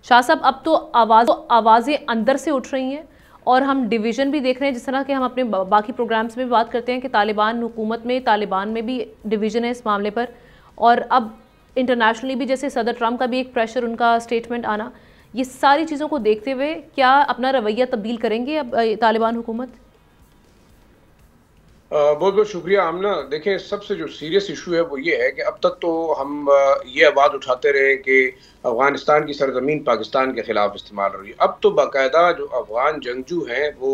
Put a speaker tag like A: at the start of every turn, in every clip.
A: शाह साहब, अब तो आवाज़ें अंदर से उठ रही हैं और हम डिवीज़न भी देख रहे हैं, जिस तरह के हम अपने बाकी प्रोग्राम्स में भी बात करते हैं कि तालिबान हुकूमत में, तालिबान में भी डिवीज़न है इस मामले पर। और अब इंटरनेशनली भी जैसे सदर ट्रम्प का भी एक प्रेशर, उनका स्टेटमेंट आना, ये सारी चीज़ों को देखते हुए क्या अपना रवैया तब्दील करेंगे अब तालिबान हुकूमत?
B: बहुत बहुत शुक्रिया आमना। देखें, सबसे जो सीरियस इशू है वो ये है कि अब तक तो हम ये आवाज़ उठाते रहे कि अफ़गानिस्तान की सरजमीन पाकिस्तान के ख़िलाफ़ इस्तेमाल हो रही है। अब तो बाकायदा जो अफ़गान जंगजू हैं वो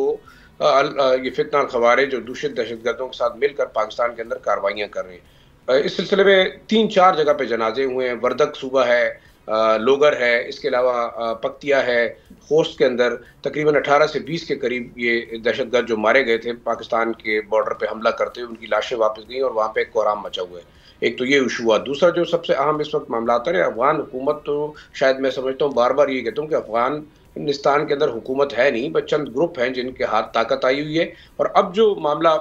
B: ये फितना ख़वारिज जो दूषित दहशतगर्दों के साथ मिलकर पाकिस्तान के अंदर कार्रवाइयाँ कर रहे हैं। इस सिलसिले में 3-4 जगह पे जनाजे हुए हैं। वर्दक सूबा है, लोगर है, इसके अलावा पक्तिया है, खोस्त के अंदर तकरीबन 18 से 20 के करीब ये दहशतगर्द जो मारे गए थे पाकिस्तान के बॉर्डर पे हमला करते हुए, उनकी लाशें वापस गई और वहाँ पे एक कोहराम मचा हुआ है। एक तो ये इशू हुआ। दूसरा जो सबसे अहम इस वक्त मामला आता है, अफगान हुकूमत तो शायद मैं समझता हूँ, बार बार ये कहता हूँ कि अफगानिस्तान के अंदर हुकूमत है नहीं, बस चंद ग्रुप हैं जिनके हाथ ताकत आई हुई है। और अब जो मामला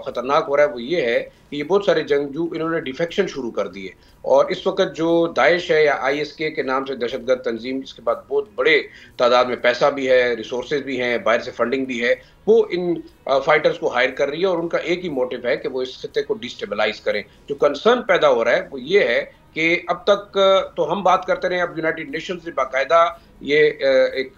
B: खतरनाक हो रहा है वो ये है कि ये बहुत सारे जंगजू इन्होंने डिफेक्शन शुरू कर दिए और इस वक्त जो दाइश है या ISK के नाम से दहशतगर्द तंजीम, जिसके बाद बहुत बड़े तादाद में पैसा भी है, रिसोर्सेज भी हैं, बाहर से फंडिंग भी है, वो इन फाइटर्स को हायर कर रही है और उनका एक ही मोटिव है कि वो इस खित्ते को डिस्टेबलाइज करें। जो कंसर्न पैदा हो रहा है वो ये है कि अब तक तो हम बात करते रहे, अब यूनाइटेड नेशंस ने बाकायदा ये एक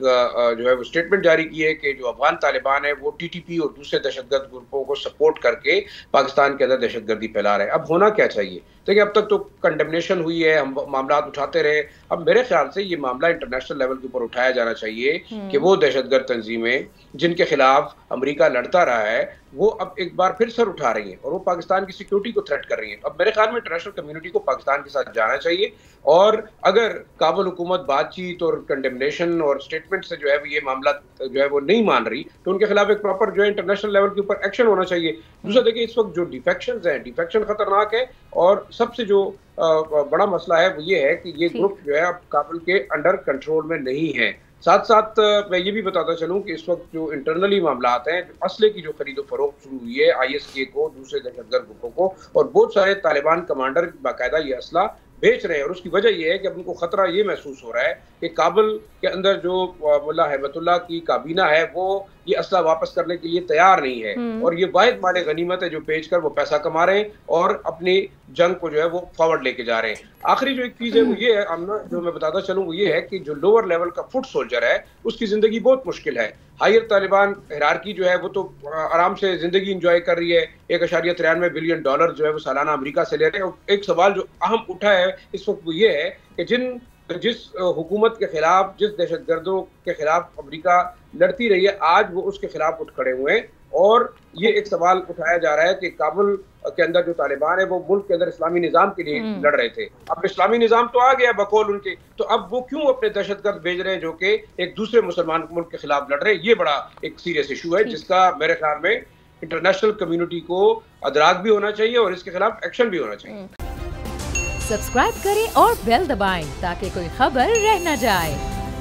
B: जो है वो स्टेटमेंट जारी की है कि जो अफगान तालिबान है वो TTP और दूसरे दहशतगर्द ग्रुपों को सपोर्ट करके पाकिस्तान के अंदर दहशतगर्दी फैला रहे हैं। अब होना क्या चाहिए? देखिए, अब तक तो कंडेमनेशन हुई है, हम मामला उठाते रहे। अब मेरे ख्याल से ये मामला इंटरनेशनल लेवल के ऊपर उठाया जाना चाहिए कि वो दहशतगर्द तंजीमें जिनके खिलाफ अमेरिका लड़ता रहा है वो अब एक बार फिर सर उठा रही हैं और वो पाकिस्तान की सिक्योरिटी को थ्रेट कर रही हैं। अब मेरे ख्याल में इंटरनेशनल कम्युनिटी को पाकिस्तान के साथ जाना चाहिए और अगर काबुल हुकूमत बातचीत और कंडेमनेशन और स्टेटमेंट से जो है ये मामला जो है वो नहीं मान रही, तो उनके खिलाफ एक प्रॉपर जो है इंटरनेशनल लेवल के ऊपर एक्शन होना चाहिए। दूसरा, देखिए, इस वक्त जो डिफेक्शन है, डिफेक्शन खतरनाक है और सबसे जो बड़ा मसला है वो ये है कि ये ग्रुप जो है अब काबुल के अंडर कंट्रोल में नहीं है। साथ साथ मैं ये भी बताता चलूं कि इस वक्त जो इंटरनली मामला आते हैं, असले की जो खरीदो फरोख्त शुरू हुई है ISK को, दूसरे दहशतगर्द ग्रुपों को, और बहुत सारे तालिबान कमांडर बाकायदा ये असला बेच रहे हैं। और उसकी वजह यह है कि अब उनको खतरा ये महसूस हो रहा है कि काबुल के अंदर जो मुल्ला हिबतुल्लाह की काबीना है वो ये असला वापस करने के लिए तैयार नहीं है और ये वाहिद माले गनीमत है जो बेचकर वो पैसा कमा रहे हैं और अपनी जंग को जो है वो फॉरवर्ड लेके जा रहे हैं। आखिरी जो एक चीज है वो ये है आमना, जो मैं बताता चलूं, वो ये है कि जो लोअर लेवल का फुट सोल्जर है उसकी जिंदगी बहुत मुश्किल है। हायर तालिबान हिरारकी जो है वो तो आराम से जिंदगी इंजॉय कर रही है, $1.93 बिलियन जो है वो सालाना अमेरिका से ले रहे हैं। और एक सवाल जो अहम उठा है इस वक्त वो ये है कि जिस हुकूमत के खिलाफ, जिस दहशतगर्दों के खिलाफ अमेरिका लड़ती रही है, आज वो उसके खिलाफ उठ खड़े हुए हैं। और ये एक सवाल उठाया जा रहा है कि काबुल के अंदर जो तालिबान है वो मुल्क के अंदर इस्लामी निजाम के लिए लड़ रहे थे, अब इस्लामी निजाम तो आ गया बकौल उनके, तो अब वो क्यों अपने दहशतगर्द भेज रहे हैं जो कि एक दूसरे मुसलमान मुल्क के खिलाफ लड़ रहे हैं? ये बड़ा एक सीरियस इशू है जिसका मेरे ख्याल में इंटरनेशनल कम्युनिटी को अदराक भी होना चाहिए और इसके खिलाफ एक्शन भी होना चाहिए।
C: सब्सक्राइब करें और बेल दबाएं ताकि कोई खबर रह न जाए।